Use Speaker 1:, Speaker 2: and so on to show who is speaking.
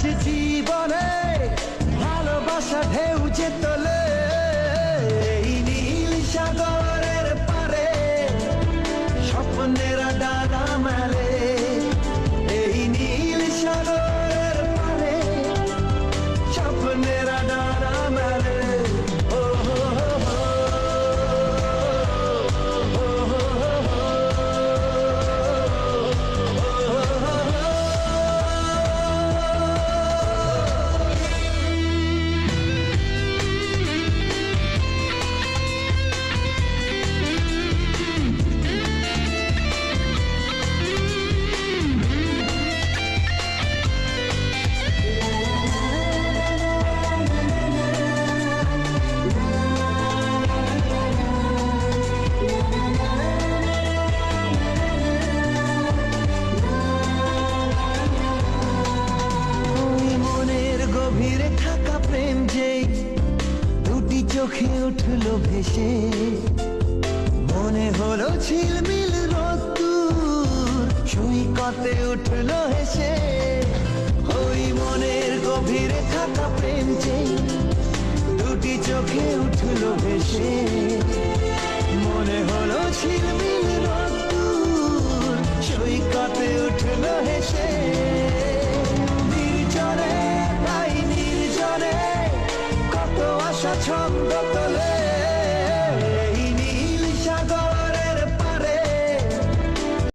Speaker 1: আজ জীবনে ভালোবাসা ঢেউ যে তোলে এই নীল সাগরের পারে স্বপ্নেরা ডানা মেলে এই নীল সাগরের পারে স্বপ্নেরা ডানা মেলে ও হো হো হো, ও হো হো হো, ও হো হো হো। ওই মনের গভীরে থাকা প্রেম যেই দুটি চোখে উঠলো ভেসে মনে হলো ঝিলমিল রোদ্দুর সৈকতে উঠলো হেসে ওই মনের গভীরে থাকা প্রেম যেই দুটি চোখে উঠলো ভেসে মনে হলো ঝিলমিল রোদ্দুর সৈকতে উঠলো হেসে নির্জনে তাই নির্জনে কত আশা ছন্দ তোলে